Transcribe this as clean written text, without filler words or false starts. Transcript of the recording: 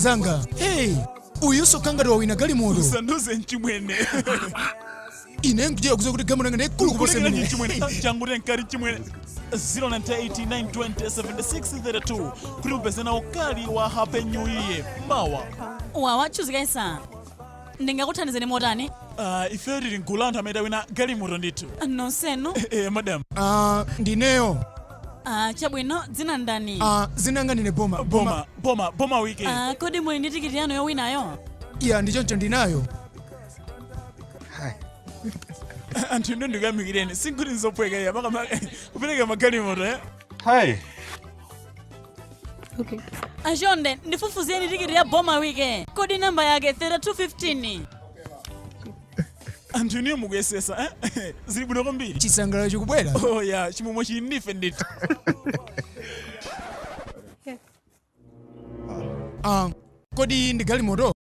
Zanga. Hey, uyuso kangado wina gali modo. Sanduze nchimwene. Ine nkujia kuzo kuti gamu nangane kulu kupose mene. Changure nkari nchimwene. 098927632 kuri upesena ukali wa Happy New Year mawa wawa chuzikaisa ndingakuthandizeni motani ife rili nkulantha amene wina gali moto ndithu nonsenu madam ndineyo chabwino dzina ndani zinanga ndine boma wiki kodi muli ndi tikiti yanu yowinayo iya ndichoncho ndinayo anthu ndo ndikamikireni sinkuti nzopweka kupereka magali moto Hi. okay. Ashonde ndifufuzeni tikiti ya boma wike kodi namba yake 3215 anthu niyo mukuyesesa zili bwino kwambiri chisangalalo chikubwera oh ya chimomwe chili ndife ndithu kodi ndi gali moto